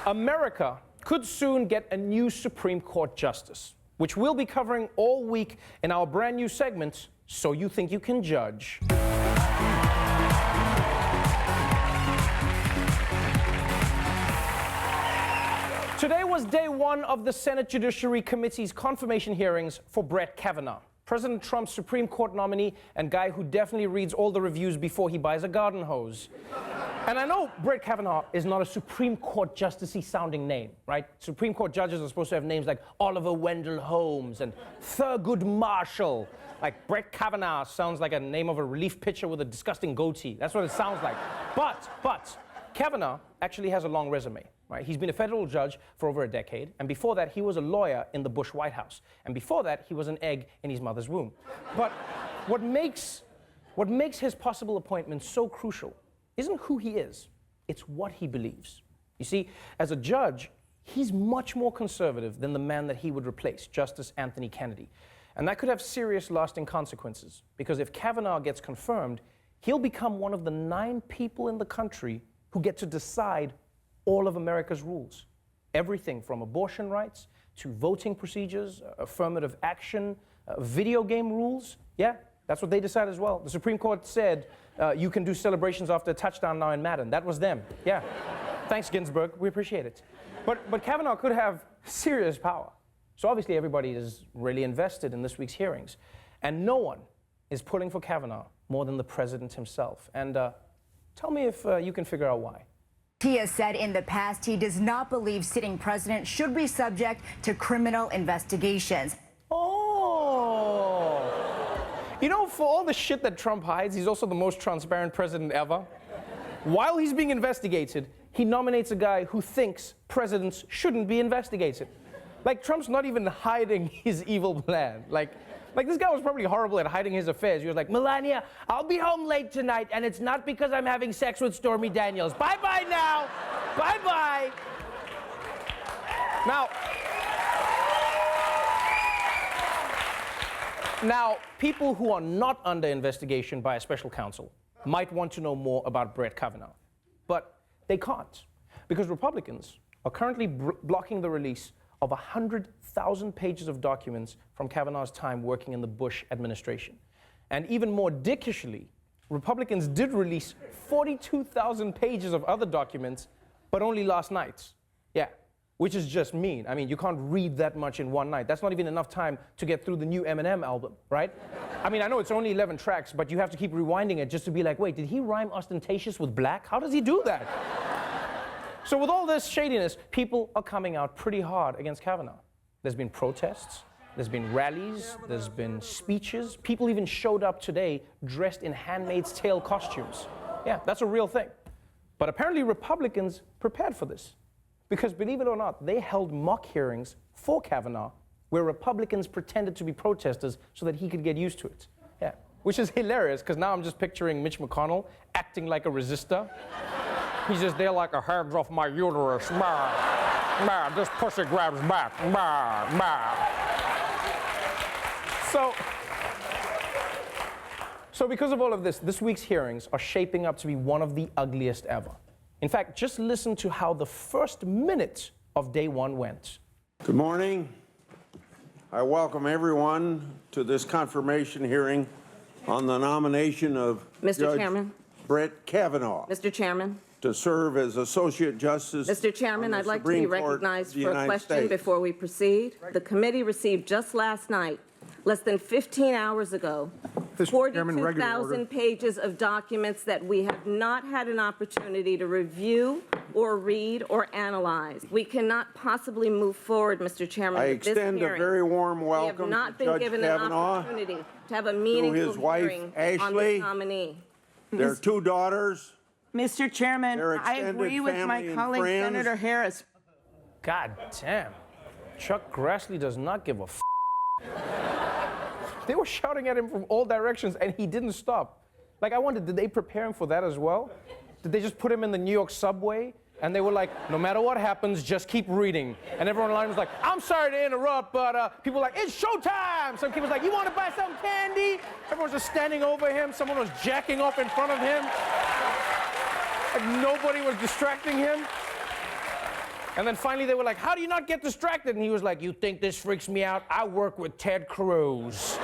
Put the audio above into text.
America could soon get a new Supreme Court justice, which we'll be covering all week in our brand new segment, So You Think You Can Judge. Today was day one of the Senate Judiciary Committee's confirmation hearings for Brett Kavanaugh, President Trump's Supreme Court nominee and guy who definitely reads all the reviews before he buys a garden hose. And I know Brett Kavanaugh is not a Supreme Court justice-y sounding name, right? Supreme Court judges are supposed to have names like Oliver Wendell Holmes and Thurgood Marshall. Like Brett Kavanaugh sounds like a name of a relief pitcher with a disgusting goatee. That's what it sounds like. But Kavanaugh actually has a long resume, right? He's been a federal judge for over a decade, and before that, he was a lawyer in the Bush White House. And before that, he was an egg in his mother's womb. But what makes his possible appointment so crucial isn't who he is, it's what he believes. You see, as a judge, he's much more conservative than the man that he would replace, Justice Anthony Kennedy. And that could have serious lasting consequences, because if Kavanaugh gets confirmed, he'll become one of the 9 people in the country who get to decide all of America's rules. Everything from abortion rights to voting procedures, affirmative action, video game rules. Yeah, that's what they decide as well. The Supreme Court said you can do celebrations after a touchdown now in Madden. That was them. Yeah. Thanks, Ginsburg. We appreciate it. But Kavanaugh could have serious power. So obviously everybody is really invested in this week's hearings. And no one is pulling for Kavanaugh more than the president himself. And tell me if you can figure out why. He has said in the past he does not believe sitting president should be subject to criminal investigations. Oh. You know, for all the shit that Trump hides, he's also the most transparent president ever. While he's being investigated, he nominates a guy who thinks presidents shouldn't be investigated. Like, Trump's not even hiding his evil plan. Like this guy was probably horrible at hiding his affairs. He was like, Melania, I'll be home late tonight, and it's not because I'm having sex with Stormy Daniels. Bye-bye now. Bye-bye. Now, people who are not under investigation by a special counsel might want to know more about Brett Kavanaugh, but they can't, because Republicans are currently blocking the release of 100,000 pages of documents from Kavanaugh's time working in the Bush administration. And even more dickishly, Republicans did release 42,000 pages of other documents, but only last night. Yeah, which is just mean. I mean, you can't read that much in one night. That's not even enough time to get through the new Eminem album, right? I mean, I know it's only 11 tracks, but you have to keep rewinding it just to be like, wait, did he rhyme ostentatious with black? How does he do that? So with all this shadiness, people are coming out pretty hard against Kavanaugh. There's been protests, there's been rallies, there's been speeches. People even showed up today dressed in Handmaid's Tale costumes. Yeah, that's a real thing. But apparently Republicans prepared for this. Because believe it or not, they held mock hearings for Kavanaugh where Republicans pretended to be protesters so that he could get used to it. Yeah, which is hilarious, because now I'm just picturing Mitch McConnell acting like a resistor. He's just there like a hands off my uterus. This pussy grabs back. So because of all of this week's hearings are shaping up to be one of the ugliest ever. In fact, just listen to how the first minute of day one went. Good morning. I welcome everyone to this confirmation hearing on the nomination of Judge Brett Kavanaugh. Mr. Chairman. To serve as Associate Justice. Mr. Chairman, I'd like to be recognized for a question before we proceed. The committee received just last night, less than 15 hours ago, 42,000 pages of documents that we have not had an opportunity to review or read or analyze. We cannot possibly move forward, Mr. Chairman, with this hearing. I extend a very warm welcome we have not to been Judge given Kavanaugh, an opportunity to have a meaningful hearing on this nominee. Their 2 daughters. Mr. Chairman, I agree with my colleague, Senator Harris. God damn. Chuck Grassley does not give a f***. They were shouting at him from all directions, and he didn't stop. Like, I wondered, did they prepare him for that as well? Did they just put him in the New York subway? And they were like, no matter what happens, just keep reading. And everyone online was like, I'm sorry to interrupt, but people were like, it's showtime! Some kid was like, you want to buy some candy? Everyone was just standing over him. Someone was jacking off in front of him. Like, nobody was distracting him. And then finally they were like, how do you not get distracted? And he was like, you think this freaks me out? I work with Ted Cruz.